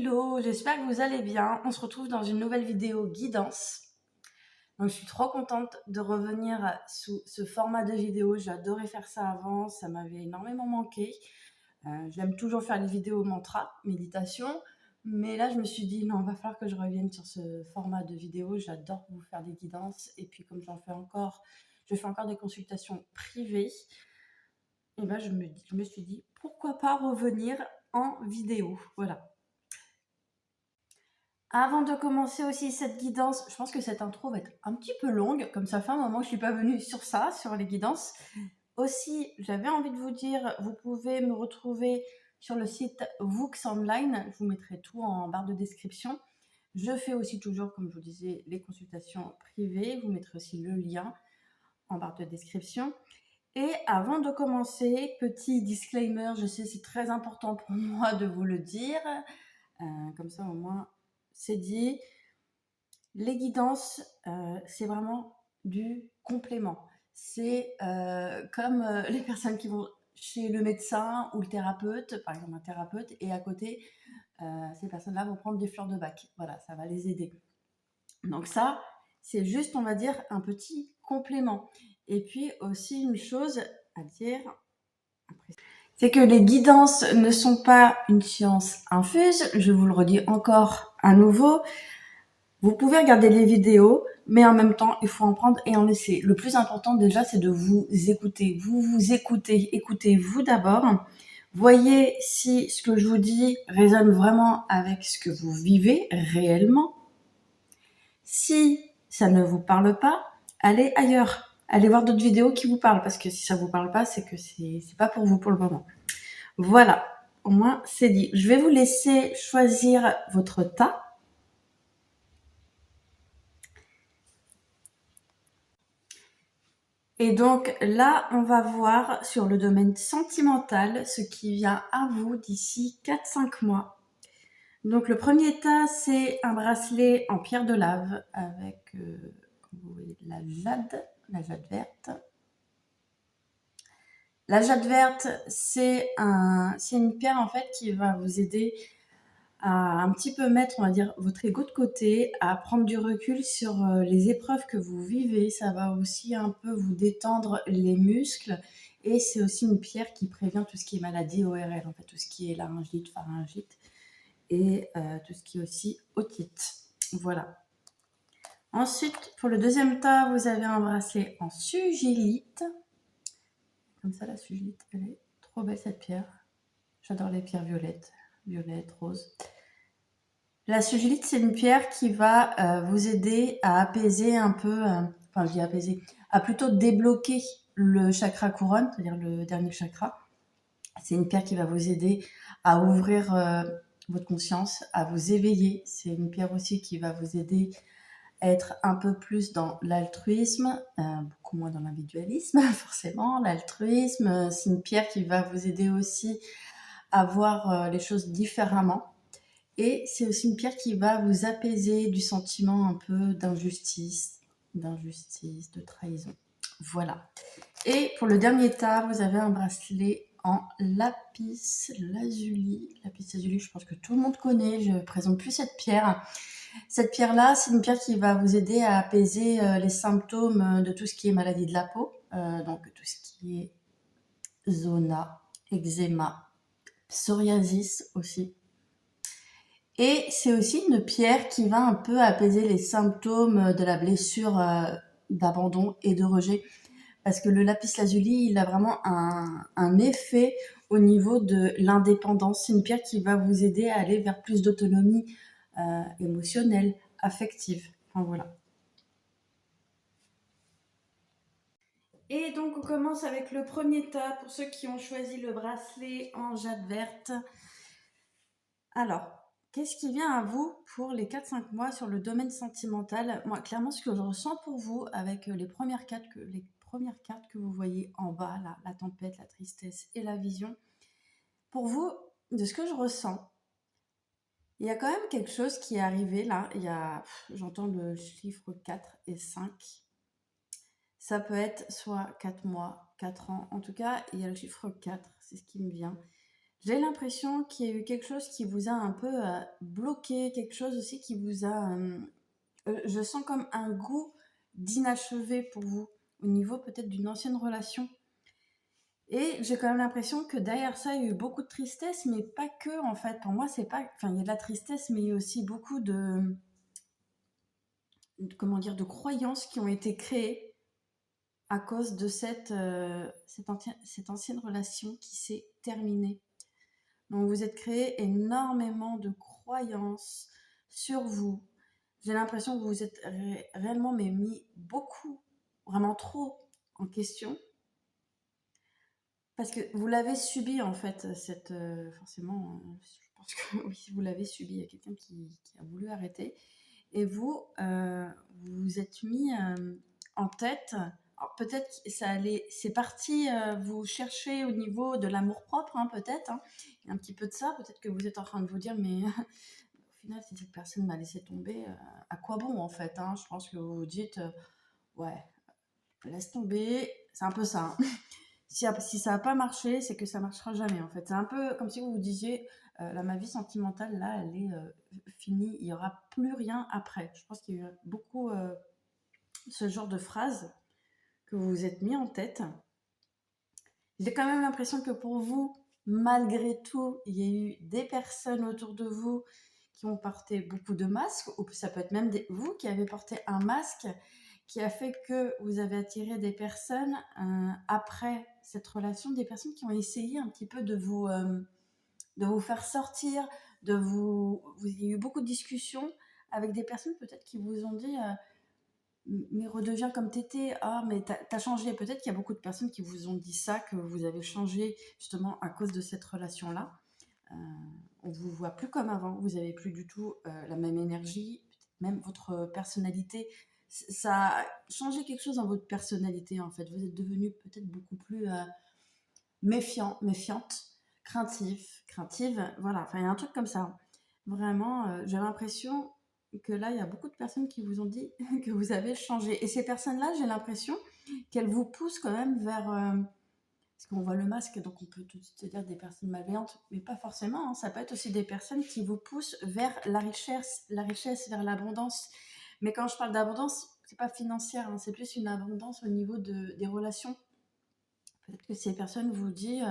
Hello, j'espère que vous allez bien. On se retrouve dans une nouvelle vidéo guidance. Donc, je suis trop contente de revenir sous ce format de vidéo. J'adorais faire ça avant, ça m'avait énormément manqué. J'aime toujours faire les vidéos mantra, méditation. Mais là, je me suis dit, non, il va falloir que je revienne sur ce format de vidéo. J'adore vous faire des guidances. Et puis, comme je fais encore des consultations privées. Et ben, je me suis dit, pourquoi pas revenir en vidéo. Voilà. Avant de commencer aussi cette guidance, je pense que cette intro va être un petit peu longue, comme ça fait un moment que je suis pas venue sur ça, sur les guidances. Aussi, j'avais envie de vous dire, vous pouvez me retrouver sur le site Voux Online, je vous mettrai tout en barre de description. Je fais aussi toujours, comme je vous disais, les consultations privées, vous mettrez aussi le lien en barre de description. Et avant de commencer, petit disclaimer, je sais c'est très important pour moi de vous le dire, comme ça au moins c'est dit. Les guidances, c'est vraiment du complément. C'est comme les personnes qui vont chez le médecin ou le thérapeute, par exemple un thérapeute, et à côté, ces personnes-là vont prendre des fleurs de bac. Voilà, ça va les aider. Donc ça, c'est juste, on va dire, un petit complément. Et puis aussi une chose à dire, c'est que les guidances ne sont pas une science infuse. Je vous le redis encore à nouveau. Vous pouvez regarder les vidéos, mais en même temps, il faut en prendre et en laisser. Le plus important déjà, c'est de vous écouter. Vous écoutez. Écoutez-vous d'abord. Voyez si ce que je vous dis résonne vraiment avec ce que vous vivez réellement. Si ça ne vous parle pas, allez ailleurs. Allez voir d'autres vidéos qui vous parlent. Parce que si ça vous parle pas, c'est que c'est pas pour vous pour le moment. Voilà. Au moins, c'est dit. Je vais vous laisser choisir votre tas. Et donc là, on va voir sur le domaine sentimental ce qui vient à vous d'ici 4-5 mois. Donc le premier tas, c'est un bracelet en pierre de lave avec comme vous voyez, la jade verte. La jade verte, c'est une pierre en fait qui va vous aider à un petit peu mettre, on va dire, votre ego de côté, à prendre du recul sur les épreuves que vous vivez. Ça va aussi un peu vous détendre les muscles. Et c'est aussi une pierre qui prévient tout ce qui est maladie ORL, en fait, tout ce qui est laryngite, pharyngite et tout ce qui est aussi otite. Voilà. Ensuite, pour le deuxième tas, vous avez un bracelet en sugilite. Comme ça, la sugilite, elle est trop belle cette pierre. J'adore les pierres violettes, roses. La sugilite, c'est une pierre qui va vous aider à apaiser un peu, enfin je dis apaiser, à plutôt débloquer le chakra couronne, c'est-à-dire le dernier chakra. C'est une pierre qui va vous aider à ouvrir votre conscience, à vous éveiller. C'est une pierre aussi qui va vous aider à être un peu plus dans l'altruisme, beaucoup moins dans l'individualisme, forcément. L'altruisme, c'est une pierre qui va vous aider aussi à voir les choses différemment. Et c'est aussi une pierre qui va vous apaiser du sentiment un peu d'injustice, de trahison. Voilà. Et pour le dernier tas, vous avez un bracelet en lapis lazuli. Lapis lazuli, je pense que tout le monde connaît. Je ne présente plus cette pierre. Cette pierre-là, c'est une pierre qui va vous aider à apaiser les symptômes de tout ce qui est maladie de la peau. Donc tout ce qui est zona, eczéma, psoriasis aussi. Et c'est aussi une pierre qui va un peu apaiser les symptômes de la blessure d'abandon et de rejet. Parce que le lapis lazuli, il a vraiment un effet au niveau de l'indépendance. C'est une pierre qui va vous aider à aller vers plus d'autonomie émotionnelle, affective. Enfin voilà. Et donc on commence avec le premier tas pour ceux qui ont choisi le bracelet en jade verte. Alors, qu'est-ce qui vient à vous pour les 4-5 mois sur le domaine sentimental? Moi, clairement, ce que je ressens pour vous avec les premières cartes que vous voyez en bas, là, la tempête, la tristesse et la vision, pour vous, de ce que je ressens, il y a quand même quelque chose qui est arrivé là. J'entends le chiffre 4 et 5. Ça peut être soit 4 mois, 4 ans. En tout cas, il y a le chiffre 4, c'est ce qui me vient. J'ai l'impression qu'il y a eu quelque chose qui vous a un peu bloqué, quelque chose aussi qui vous a... je sens comme un goût d'inachevé pour vous, au niveau peut-être d'une ancienne relation. Et j'ai quand même l'impression que derrière ça, il y a eu beaucoup de tristesse, mais pas que, en fait. Pour moi, c'est pas... Enfin, il y a de la tristesse, mais il y a aussi beaucoup comment dire, de croyances qui ont été créées à cause de cette ancienne relation qui s'est terminée. Donc vous êtes créé énormément de croyances sur vous. J'ai l'impression que vous êtes réellement mais mis beaucoup, vraiment trop en question. Parce que vous l'avez subi en fait, forcément, je pense que oui, vous l'avez subi. Il y a quelqu'un qui a voulu arrêter. Et vous, vous vous êtes mis en tête. Alors peut-être que c'est parti vous chercher au niveau de l'amour-propre, hein, peut-être. Hein. Il y a un petit peu de ça. Peut-être que vous êtes en train de vous dire, mais au final, si cette personne m'a laissé tomber, à quoi bon en fait, hein. Je pense que vous vous dites, ouais, laisse tomber. C'est un peu ça. Hein. Si ça n'a pas marché, c'est que ça marchera jamais en fait. C'est un peu comme si vous vous disiez, là, ma vie sentimentale, là, elle est finie, il n'y aura plus rien après. Je pense qu'il y a eu beaucoup ce genre de phrase que vous vous êtes mis en tête. J'ai quand même l'impression que pour vous, malgré tout, il y a eu des personnes autour de vous qui ont porté beaucoup de masques, ou ça peut être même vous qui avez porté un masque qui a fait que vous avez attiré des personnes après cette relation, des personnes qui ont essayé un petit peu de vous faire sortir, il y a eu beaucoup de discussions avec des personnes peut-être qui vous ont dit mais redeviens comme t'étais, ah mais t'as changé. Peut-être qu'il y a beaucoup de personnes qui vous ont dit ça, que vous avez changé justement à cause de cette relation-là. On vous voit plus comme avant, vous avez plus du tout la même énergie, même votre personnalité. Ça a changé quelque chose dans votre personnalité en fait. Vous êtes devenu peut-être beaucoup plus méfiante, craintive, voilà. Enfin, il y a un truc comme ça. Vraiment, j'ai l'impression que là, il y a beaucoup de personnes qui vous ont dit que vous avez changé. Et ces personnes-là, j'ai l'impression qu'elles vous poussent quand même vers... parce qu'on voit le masque, donc on peut tout de suite se dire des personnes malveillantes, mais pas forcément. Hein. Ça peut être aussi des personnes qui vous poussent vers la richesse, vers l'abondance. Mais quand je parle d'abondance, c'est pas financière, hein, c'est plus une abondance au niveau des relations. Peut-être que ces personnes vous disent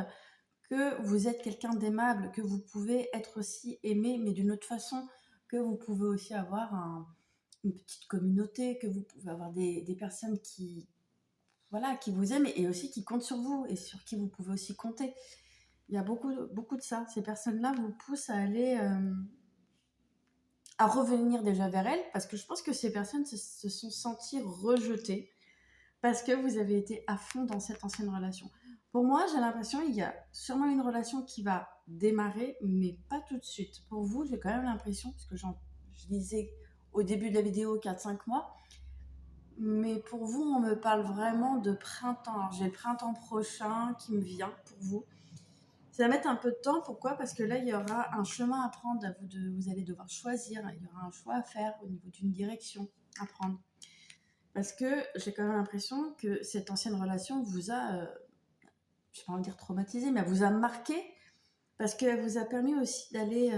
que vous êtes quelqu'un d'aimable, que vous pouvez être aussi aimé, mais d'une autre façon, que vous pouvez aussi avoir une petite communauté, que vous pouvez avoir des personnes qui, voilà, qui vous aiment et aussi qui comptent sur vous et sur qui vous pouvez aussi compter. Il y a beaucoup de ça. Ces personnes-là vous poussent à aller, à revenir déjà vers elles, parce que je pense que ces personnes se sont senties rejetées parce que vous avez été à fond dans cette ancienne relation. Pour moi, j'ai l'impression qu'il y a sûrement une relation qui va démarrer, mais pas tout de suite. Pour vous, j'ai quand même l'impression, parce que je disais au début de la vidéo 4-5 mois, mais pour vous, on me parle vraiment de printemps. Alors, j'ai le printemps prochain qui me vient pour vous. Ça va mettre un peu de temps. Pourquoi? Parce que là, il y aura un chemin à prendre. Vous allez devoir choisir. Il y aura un choix à faire au niveau d'une direction à prendre. Parce que j'ai quand même l'impression que cette ancienne relation vous a, je vais pas envie de dire traumatisé, mais elle vous a marqué parce qu'elle vous a permis aussi d'aller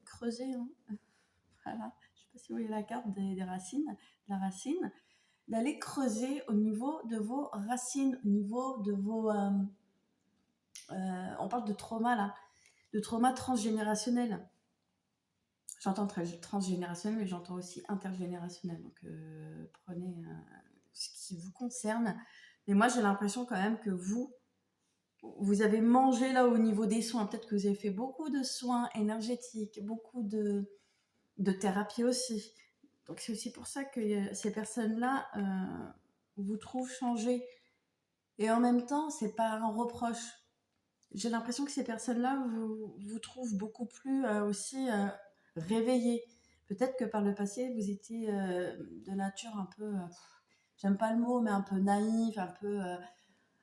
creuser. Hein. Voilà. Je sais pas si vous voyez la carte des racines, de la racine, d'aller creuser au niveau de vos racines, au niveau de vos. On parle de trauma là, de trauma transgénérationnel. J'entends transgénérationnel, mais j'entends aussi intergénérationnel. Donc prenez ce qui vous concerne. Mais moi, j'ai l'impression quand même que vous avez mangé là au niveau des soins. Peut-être que vous avez fait beaucoup de soins énergétiques, beaucoup de thérapie aussi. Donc c'est aussi pour ça que ces personnes-là vous trouvent changé. Et en même temps, c'est pas un reproche. J'ai l'impression que ces personnes-là vous trouvent beaucoup plus aussi réveillé. Peut-être que par le passé, vous étiez de nature un peu, j'aime pas le mot, mais un peu naïf, un peu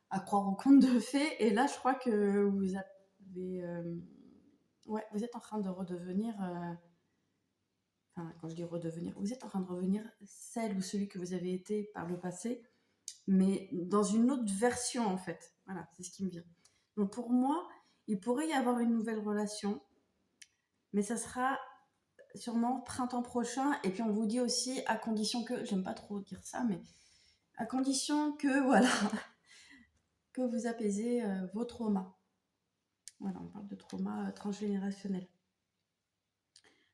à croire au conte de fées. Et là, je crois que vous avez, ouais, vous êtes en train de redevenir, enfin, quand je dis redevenir, vous êtes en train de revenir celle ou celui que vous avez été par le passé, mais dans une autre version en fait. Voilà, c'est ce qui me vient. Donc pour moi, Il pourrait y avoir une nouvelle relation, mais ça sera sûrement printemps prochain. Et puis on vous dit aussi, à condition que, j'aime pas trop dire ça, mais à condition que, voilà, que vous apaisez vos traumas. Voilà, on parle de traumas transgénérationnels.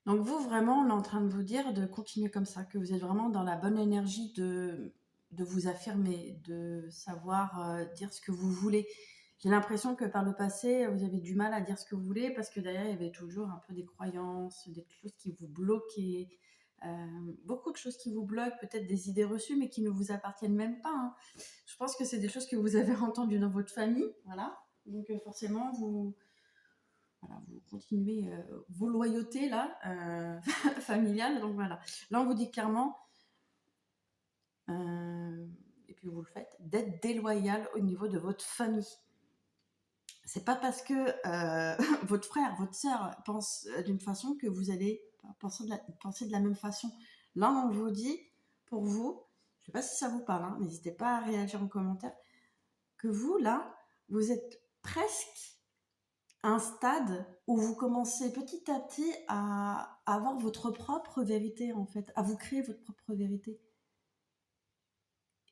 Donc vous, vraiment, on est en train de vous dire de continuer comme ça, que vous êtes vraiment dans la bonne énergie de vous affirmer, de savoir dire ce que vous voulez. J'ai l'impression que par le passé, vous avez du mal à dire ce que vous voulez parce que derrière, il y avait toujours un peu des croyances, des choses qui vous bloquaient, beaucoup de choses qui vous bloquent, peut-être des idées reçues, mais qui ne vous appartiennent même pas, hein. Je pense que c'est des choses que vous avez entendues dans votre famille, voilà. Donc forcément, voilà, vous continuez vos loyautés là, familiales. Donc voilà, là on vous dit clairement, et puis vous le faites, d'être déloyal au niveau de votre famille. C'est pas parce que votre frère, votre sœur pense d'une façon que vous allez penser de la même façon. Là, on vous dit, pour vous, je sais pas si ça vous parle, hein, n'hésitez pas à réagir en commentaire, que vous, là, vous êtes presque à un stade où vous commencez petit à petit à avoir votre propre vérité, en fait, à vous créer votre propre vérité.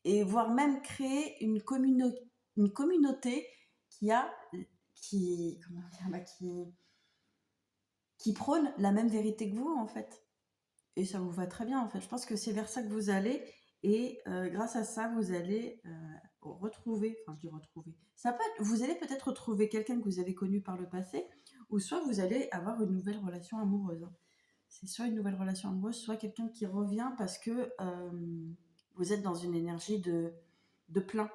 Et voire même créer une communauté qui a comment dire, qui prône la même vérité que vous, en fait. Et ça vous va très bien, en fait. Je pense que c'est vers ça que vous allez. Et grâce à ça, vous allez retrouver, enfin je dis retrouver, ça peut être, vous allez peut-être retrouver quelqu'un que vous avez connu par le passé, ou soit vous allez avoir une nouvelle relation amoureuse. C'est soit une nouvelle relation amoureuse, soit quelqu'un qui revient parce que vous êtes dans une énergie de plein.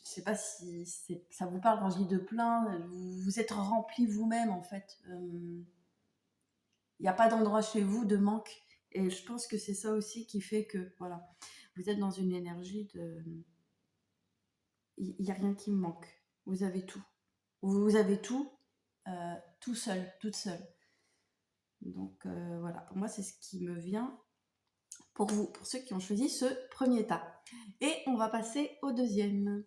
Je sais pas si ça vous parle quand je dis de plein, vous êtes rempli vous-même en fait. Il n'y a pas d'endroit chez vous de manque. Et je pense que c'est ça aussi qui fait que, voilà, vous êtes dans une énergie de... Il n'y a rien qui me manque. Vous avez tout. Vous avez tout, tout seul, toute seule. Donc voilà, pour moi, c'est ce qui me vient pour vous, pour ceux qui ont choisi ce premier tas. Et on va passer au deuxième.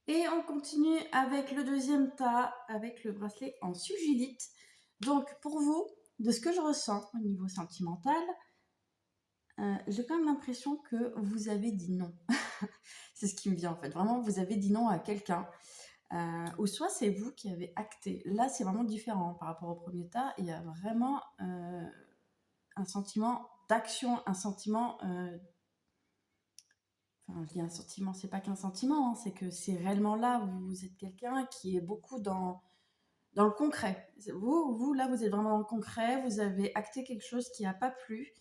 Et on continue avec le deuxième tas, avec le bracelet en sugilite. Donc pour vous, de ce que je ressens au niveau sentimental, j'ai quand même l'impression que vous avez dit non. C'est ce qui me vient en fait. Vraiment, vous avez dit non à quelqu'un. Ou soit c'est vous qui avez acté. Là, c'est vraiment différent par rapport au premier tas. Il y a vraiment un sentiment d'action, un sentiment... Enfin, je dis un sentiment, c'est pas qu'un sentiment, hein, c'est que c'est réellement là où vous êtes quelqu'un qui est beaucoup dans le concret. Vous, là, vous êtes vraiment dans le concret, vous avez acté quelque chose qui n'a pas plu.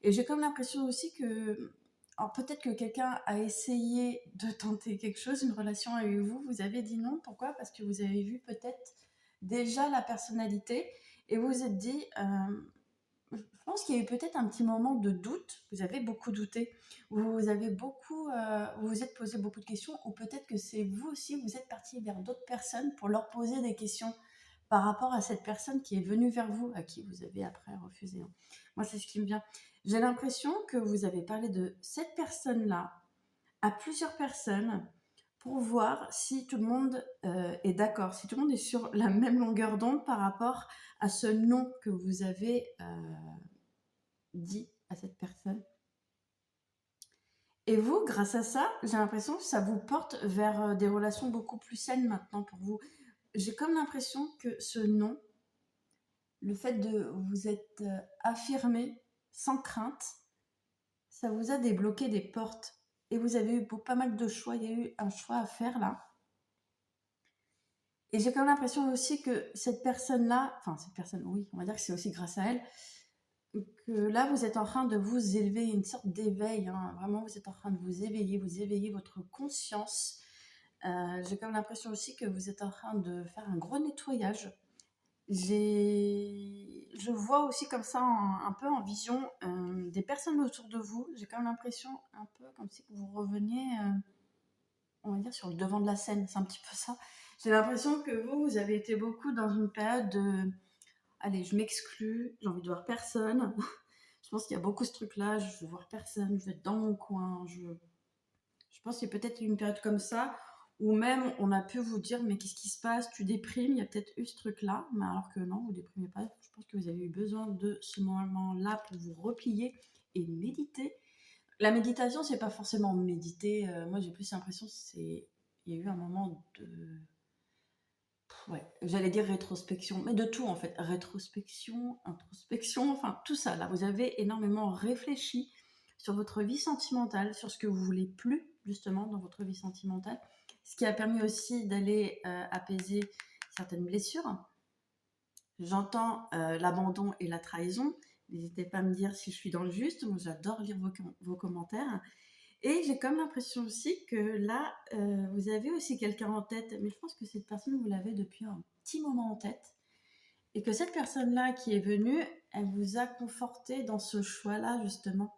Et j'ai comme l'impression aussi que, alors peut-être que quelqu'un a essayé de tenter quelque chose, une relation avec vous, vous avez dit non. Pourquoi? Parce que vous avez vu peut-être déjà la personnalité et vous vous êtes dit, je pense qu'il y a eu peut-être un petit moment de doute, vous avez beaucoup douté, vous avez beaucoup, vous vous êtes posé beaucoup de questions, ou peut-être que c'est vous aussi, vous êtes parti vers d'autres personnes pour leur poser des questions par rapport à cette personne qui est venue vers vous, à qui vous avez après refusé. Moi, c'est ce qui me vient. J'ai l'impression que vous avez parlé de cette personne-là à plusieurs personnes pour voir si tout le monde est d'accord, si tout le monde est sur la même longueur d'onde par rapport à ce non que vous avez dit à cette personne. Et vous, grâce à ça, j'ai l'impression que ça vous porte vers des relations beaucoup plus saines maintenant pour vous. J'ai comme l'impression que ce non, le fait de vous être affirmé sans crainte, ça vous a débloqué des portes. Et vous avez eu pas mal de choix. Il y a eu un choix à faire là. Et j'ai quand même l'impression aussi que cette personne-là, enfin cette personne, oui, on va dire que c'est aussi grâce à elle, que là vous êtes en train de vous élever, une sorte d'éveil, hein. Vraiment vous êtes en train de vous éveiller votre conscience. J'ai quand même l'impression aussi que vous êtes en train de faire un gros nettoyage. Je vois aussi comme ça un peu en vision des personnes autour de vous. J'ai quand même l'impression un peu comme si vous reveniez, on va dire, sur le devant de la scène. C'est un petit peu ça. J'ai l'impression que vous avez été beaucoup dans une période de allez, je m'exclus, j'ai envie de voir personne. Je pense qu'il y a beaucoup ce truc-là, je veux voir personne, je vais être dans mon coin. Je pense qu'il y a peut-être une période comme ça ou même on a pu vous dire mais qu'est-ce qui se passe, tu déprimes, il y a peut-être eu ce truc-là, mais alors que non, vous déprimez pas. Je pense que vous avez eu besoin de ce moment-là pour vous replier et méditer. La méditation, c'est pas forcément méditer. Moi, j'ai plus l'impression il y a eu un moment de, ouais, j'allais dire rétrospection, mais de tout en fait. Rétrospection, introspection, enfin tout ça. Là, vous avez énormément réfléchi sur votre vie sentimentale, sur ce que vous voulez plus justement dans votre vie sentimentale, ce qui a permis aussi d'aller apaiser certaines blessures. J'entends l'abandon et la trahison. N'hésitez pas à me dire si je suis dans le juste. Moi, j'adore lire vos commentaires. Et j'ai comme l'impression aussi que là, vous avez aussi quelqu'un en tête, mais je pense que cette personne, vous l'avez depuis un petit moment en tête. Et que cette personne-là qui est venue, elle vous a conforté dans ce choix-là, justement.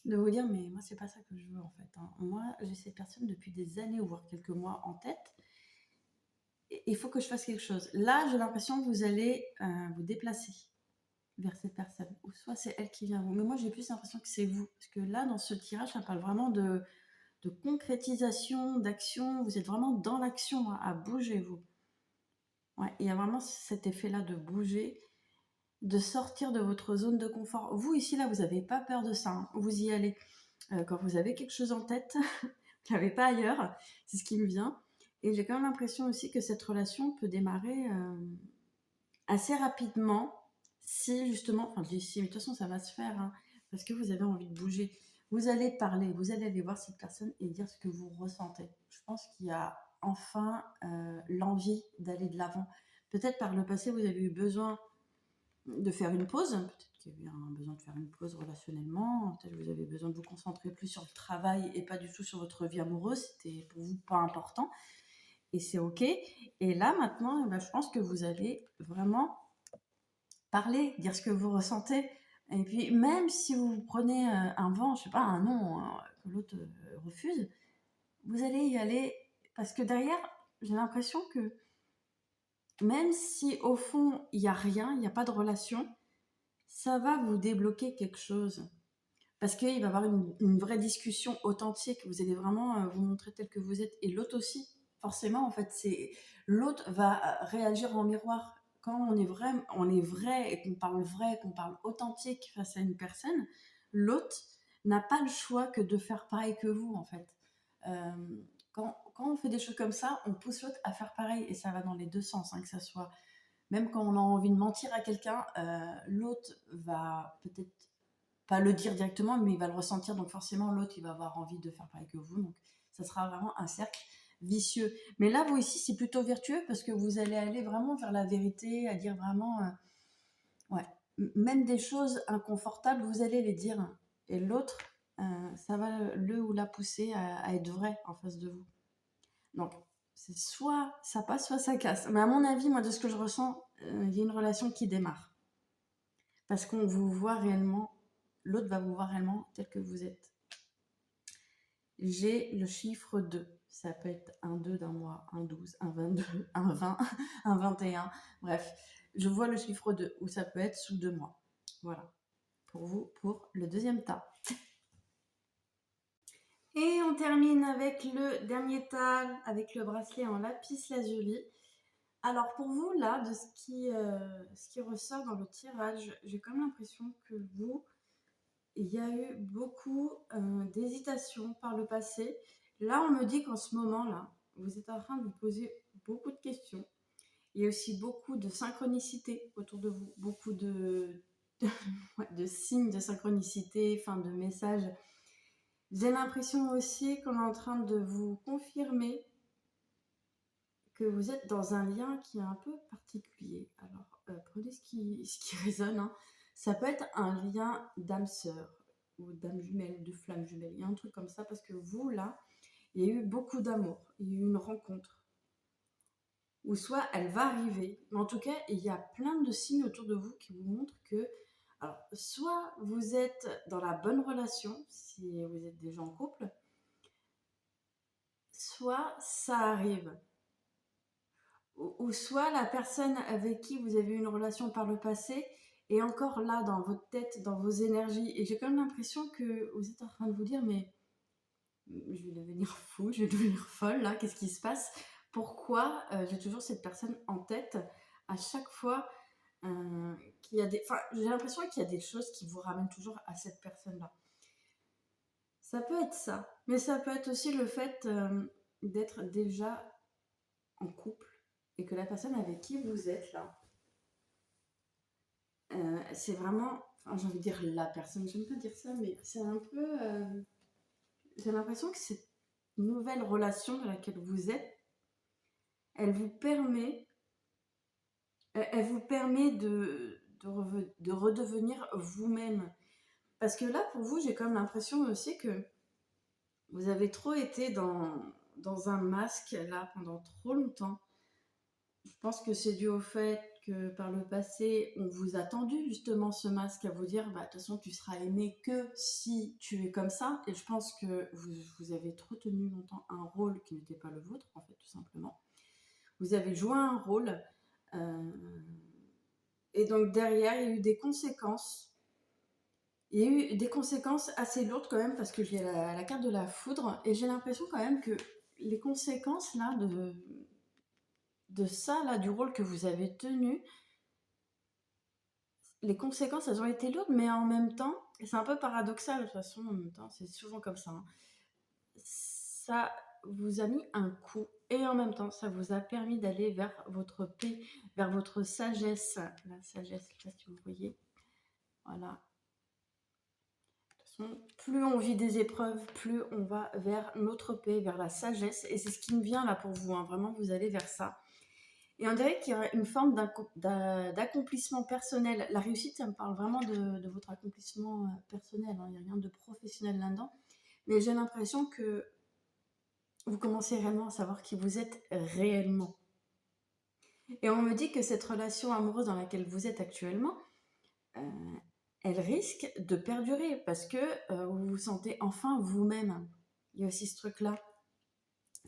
De vous dire, mais moi, c'est pas ça que je veux, en fait. Hein. Moi, j'ai cette personne depuis des années, voire quelques mois en tête. Et il faut que je fasse quelque chose. Là, j'ai l'impression que vous allez vous déplacer vers cette personne. Ou soit c'est elle qui vient à vous. Mais moi, j'ai plus l'impression que c'est vous. Parce que là, dans ce tirage, ça parle vraiment de concrétisation, d'action. Vous êtes vraiment dans l'action, hein, à bouger, vous. Ouais, il y a vraiment cet effet-là de bouger, de sortir de votre zone de confort. Vous, ici, là, vous n'avez pas peur de ça. Hein. Vous y allez. Quand vous avez quelque chose en tête, vous n'avez pas ailleurs. C'est ce qui me vient. Et j'ai quand même l'impression aussi que cette relation peut démarrer assez rapidement si, justement, enfin, je dis si, mais de toute façon, ça va se faire, hein, parce que vous avez envie de bouger. Vous allez parler, vous allez aller voir cette personne et dire ce que vous ressentez. Je pense qu'il y a enfin l'envie d'aller de l'avant. Peut-être par le passé, vous avez eu besoin de faire une pause. Peut-être qu'il y a eu un besoin de faire une pause relationnellement. Peut-être que vous avez besoin de vous concentrer plus sur le travail et pas du tout sur votre vie amoureuse. C'était pour vous pas important. Et c'est OK. Et là, maintenant, eh ben, je pense que vous allez vraiment parler, dire ce que vous ressentez. Et puis, même si vous prenez un vent, je sais pas, un non, que l'autre refuse, vous allez y aller. Parce que derrière, j'ai l'impression que même si au fond, il n'y a rien, il n'y a pas de relation, ça va vous débloquer quelque chose. Parce qu'il va y avoir une vraie discussion authentique. Vous allez vraiment vous montrer tel que vous êtes. Et l'autre aussi. Forcément, en fait, l'autre va réagir en miroir. Quand on est vrai et qu'on parle authentique face à une personne, l'autre n'a pas le choix que de faire pareil que vous, en fait. Quand on fait des choses comme ça, on pousse l'autre à faire pareil. Et ça va dans les deux sens, hein, que ça soit... Même quand on a envie de mentir à quelqu'un, l'autre va peut-être pas le dire directement, mais il va le ressentir. Donc forcément, l'autre, il va avoir envie de faire pareil que vous. Donc ça sera vraiment un cercle vicieux. Mais là, vous ici, c'est plutôt vertueux parce que vous allez aller vraiment vers la vérité, à dire vraiment, ouais, même des choses inconfortables, vous allez les dire. Et l'autre, ça va le ou la pousser à être vrai en face de vous. Donc, c'est soit ça passe, soit ça casse. Mais à mon avis, moi, de ce que je ressens, il y a une relation qui démarre. Parce qu'on vous voit réellement, l'autre va vous voir réellement tel que vous êtes. J'ai le chiffre 2. Ça peut être un 2 d'un mois, un 12, un 22, un 20, un 21. Bref, je vois le chiffre 2, ou ça peut être sous 2 mois. Voilà, pour vous, pour le deuxième tas. Et on termine avec le dernier tas, avec le bracelet en lapis lazuli. Alors pour vous, là, de ce qui ressort dans le tirage, j'ai comme l'impression que vous, il y a eu beaucoup d'hésitation par le passé. Là, on me dit qu'en ce moment-là, vous êtes en train de vous poser beaucoup de questions. Il y a aussi beaucoup de synchronicité autour de vous, beaucoup ouais, de signes de synchronicité, enfin de messages. J'ai l'impression aussi qu'on est en train de vous confirmer que vous êtes dans un lien qui est un peu particulier. Alors, prenez ce qui résonne. Hein. Ça peut être un lien d'âme sœur ou d'âme jumelle, de flamme jumelle. Il y a un truc comme ça parce que vous, là, il y a eu beaucoup d'amour. Il y a eu une rencontre. Ou soit elle va arriver. Mais en tout cas, il y a plein de signes autour de vous qui vous montrent que, alors, soit vous êtes dans la bonne relation, si vous êtes déjà en couple, soit ça arrive. Ou soit la personne avec qui vous avez eu une relation par le passé est encore là dans votre tête, dans vos énergies. Et j'ai quand même l'impression que vous êtes en train de vous dire, mais je vais devenir fou, je vais devenir folle là, qu'est-ce qui se passe? Pourquoi j'ai toujours cette personne en tête à chaque fois qu'il y a des... Enfin, j'ai l'impression qu'il y a des choses qui vous ramènent toujours à cette personne-là. Ça peut être ça, mais ça peut être aussi le fait d'être déjà en couple et que la personne avec qui vous êtes là, c'est vraiment, enfin, j'ai envie de dire la personne, j'aime pas dire ça, mais c'est un peu, j'ai l'impression que cette nouvelle relation dans laquelle vous êtes, elle vous permet, elle vous permet de redevenir vous-même. Parce que là, pour vous, j'ai quand même l'impression aussi que vous avez trop été dans un masque là pendant trop longtemps. Je pense que c'est dû au fait que par le passé, on vous a tendu justement ce masque à vous dire, bah, de toute façon, tu seras aimé que si tu es comme ça. Et je pense que vous avez trop tenu longtemps un rôle qui n'était pas le vôtre, en fait, tout simplement. Vous avez joué un rôle. euh, et donc derrière, il y a eu des conséquences. Il y a eu des conséquences assez lourdes quand même, parce que j'ai la carte de la foudre. Et j'ai l'impression quand même que les conséquences là de ça, là, du rôle que vous avez tenu, les conséquences, elles ont été lourdes, mais en même temps, et c'est un peu paradoxal de toute façon, en même temps, c'est souvent comme ça, hein, ça vous a mis un coup, et en même temps, ça vous a permis d'aller vers votre paix, vers votre sagesse. La sagesse, je sais pas si vous voyez. Voilà. De toute façon, plus on vit des épreuves, plus on va vers notre paix, vers la sagesse, et c'est ce qui me vient là pour vous, hein. Vraiment, vous allez vers ça. Et on dirait qu'il y aurait une forme d'accomplissement personnel. La réussite, ça me parle vraiment de votre accomplissement personnel, hein. Il n'y a rien de professionnel là-dedans. Mais j'ai l'impression que vous commencez réellement à savoir qui vous êtes réellement. Et on me dit que cette relation amoureuse dans laquelle vous êtes actuellement, euh, elle risque de perdurer parce que vous vous sentez enfin vous-même. Il y a aussi ce truc-là.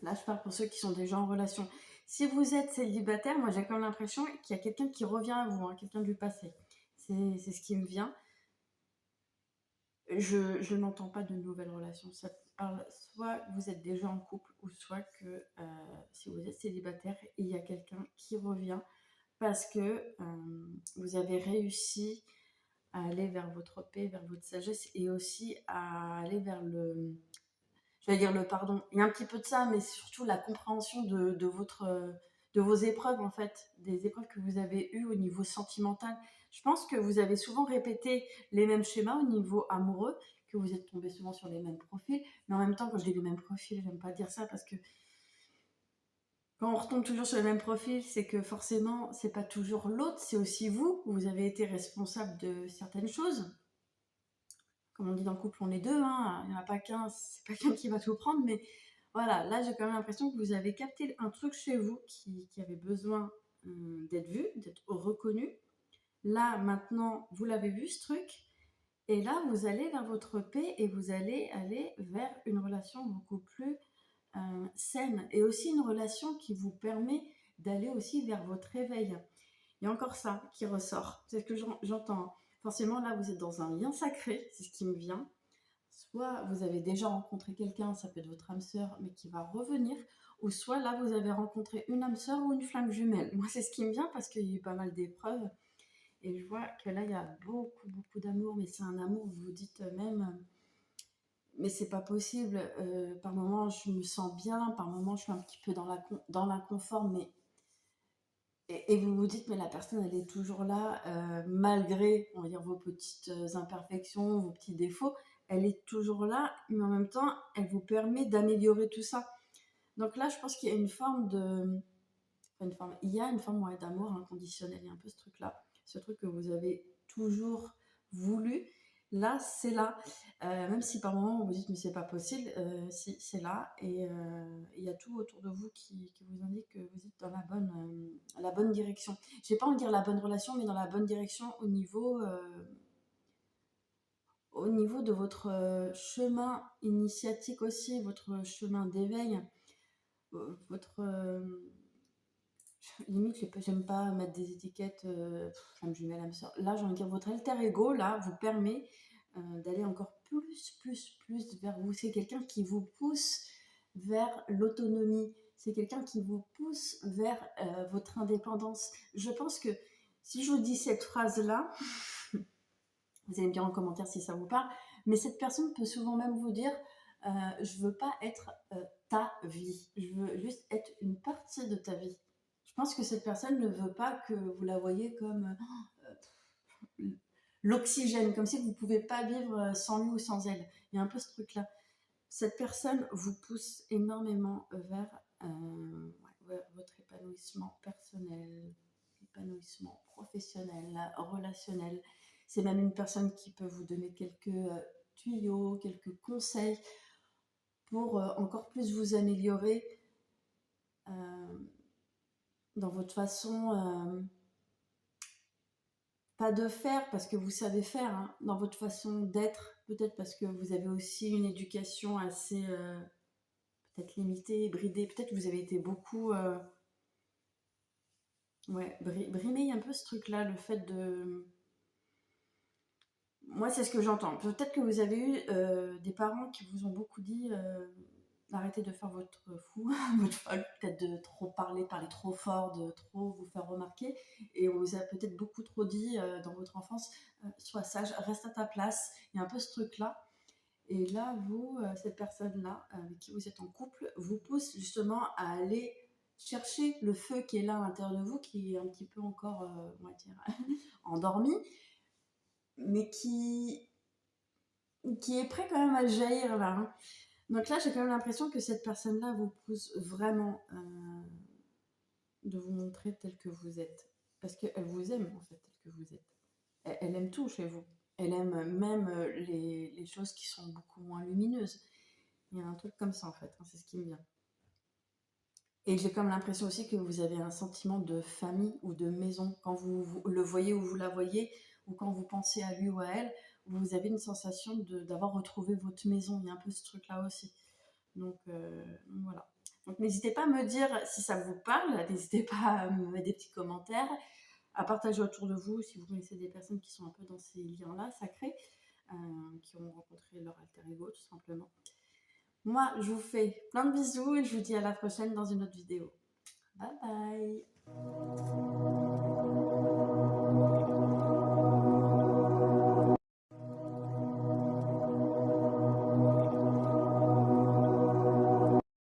Là, je parle pour ceux qui sont déjà en relation. Si vous êtes célibataire, moi j'ai comme l'impression qu'il y a quelqu'un qui revient à vous, hein, quelqu'un du passé. C'est ce qui me vient. Je n'entends pas de nouvelles relations. Ça parle soit vous êtes déjà en couple, ou soit que si vous êtes célibataire, il y a quelqu'un qui revient parce que vous avez réussi à aller vers votre paix, vers votre sagesse, et aussi à aller vers je vais dire le pardon. Il y a un petit peu de ça, mais surtout la compréhension de vos épreuves, en fait, des épreuves que vous avez eues au niveau sentimental. Je pense que vous avez souvent répété les mêmes schémas au niveau amoureux, que vous êtes tombé souvent sur les mêmes profils. Mais en même temps, quand je dis les mêmes profils, j'aime pas dire ça parce que quand on retombe toujours sur les mêmes profils, c'est que forcément, c'est pas toujours l'autre, c'est aussi vous. Vous avez été responsable de certaines choses. Comme on dit dans le couple, on est deux, hein. Il n'y en a pas qu'un, c'est pas qu'un qui va tout prendre, mais voilà, là j'ai quand même l'impression que vous avez capté un truc chez vous qui avait besoin d'être vu, d'être reconnu. Là, maintenant, vous l'avez vu ce truc, et là, vous allez vers votre paix et vous allez aller vers une relation beaucoup plus saine, et aussi une relation qui vous permet d'aller aussi vers votre éveil. Il y a encore ça qui ressort, c'est ce que j'entends. Forcément, là, vous êtes dans un lien sacré, c'est ce qui me vient. Soit vous avez déjà rencontré quelqu'un, ça peut être votre âme sœur, mais qui va revenir, ou soit là, vous avez rencontré une âme sœur ou une flamme jumelle. Moi, c'est ce qui me vient parce qu'il y a eu pas mal d'épreuves, et je vois que là, il y a beaucoup, beaucoup d'amour, mais c'est un amour, vous vous dites même, mais c'est pas possible. Par moments, je me sens bien, par moments, je suis un petit peu dans l'inconfort, mais et vous vous dites, mais la personne, elle est toujours là, malgré, on va dire, vos petites imperfections, vos petits défauts. Elle est toujours là, mais en même temps, elle vous permet d'améliorer tout ça. Donc là, je pense qu'il y a une forme de... il y a une forme, ouais, d'amour inconditionnel. Il y a un peu ce truc-là. Ce truc que vous avez toujours voulu. Là, c'est là. Même si par moments, vous vous dites, mais c'est pas possible, si, c'est là. Et il y a tout autour de vous qui vous indique que vous êtes dans la bonne direction. Je vais pas en dire la bonne relation, mais dans la bonne direction au niveau de votre chemin initiatique aussi, votre chemin d'éveil, votre... limite, j'aime pas mettre des étiquettes, flamme jumelle, âme sœur. Là, j'ai envie de dire, votre alter ego, là, vous permet d'aller encore plus vers vous. C'est quelqu'un qui vous pousse vers l'autonomie. C'est quelqu'un qui vous pousse vers votre indépendance. Je pense que si je vous dis cette phrase-là, vous allez me dire en commentaire si ça vous parle, mais cette personne peut souvent même vous dire je veux pas être ta vie, je veux juste être une partie de ta vie. Je pense que cette personne ne veut pas que vous la voyez comme l'oxygène, comme si vous ne pouvez pas vivre sans lui ou sans elle. Il y a un peu ce truc-là. Cette personne vous pousse énormément vers votre épanouissement personnel, épanouissement professionnel, relationnel. C'est même une personne qui peut vous donner quelques tuyaux, quelques conseils pour encore plus vous améliorer dans votre façon, pas de faire parce que vous savez faire, hein, dans votre façon d'être, peut-être parce que vous avez aussi une éducation assez peut-être limitée, bridée, peut-être que vous avez été beaucoup brimé. Il y a un peu ce truc-là, le fait de... Moi, c'est ce que j'entends. Peut-être que vous avez eu des parents qui vous ont beaucoup dit d'arrêter de faire votre fou, votre folle, peut-être de trop parler trop fort, de trop vous faire remarquer. Et on vous a peut-être beaucoup trop dit dans votre enfance, sois sage, reste à ta place. Il y a un peu ce truc-là. Et là, vous, cette personne-là, avec qui vous êtes en couple, vous pousse justement à aller chercher le feu qui est là à l'intérieur de vous, qui est un petit peu encore, on va dire, endormi, mais qui est prêt quand même à jaillir là, hein. Donc là, j'ai quand même l'impression que cette personne-là vous pousse vraiment de vous montrer tel que vous êtes. Parce qu'elle vous aime, en fait, tel que vous êtes. Elle aime tout chez vous. Elle aime même les choses qui sont beaucoup moins lumineuses. Il y a un truc comme ça, en fait, hein, c'est ce qui me vient. Et j'ai comme l'impression aussi que vous avez un sentiment de famille ou de maison. Quand vous le voyez ou vous la voyez, ou quand vous pensez à lui ou à elle, vous avez une sensation d'avoir retrouvé votre maison. Il y a un peu ce truc-là aussi. Donc voilà. Donc n'hésitez pas à me dire si ça vous parle, n'hésitez pas à me mettre des petits commentaires, à partager autour de vous si vous connaissez des personnes qui sont un peu dans ces liens-là sacrés, qui ont rencontré leur alter ego tout simplement. Moi, je vous fais plein de bisous et je vous dis à la prochaine dans une autre vidéo. Bye bye!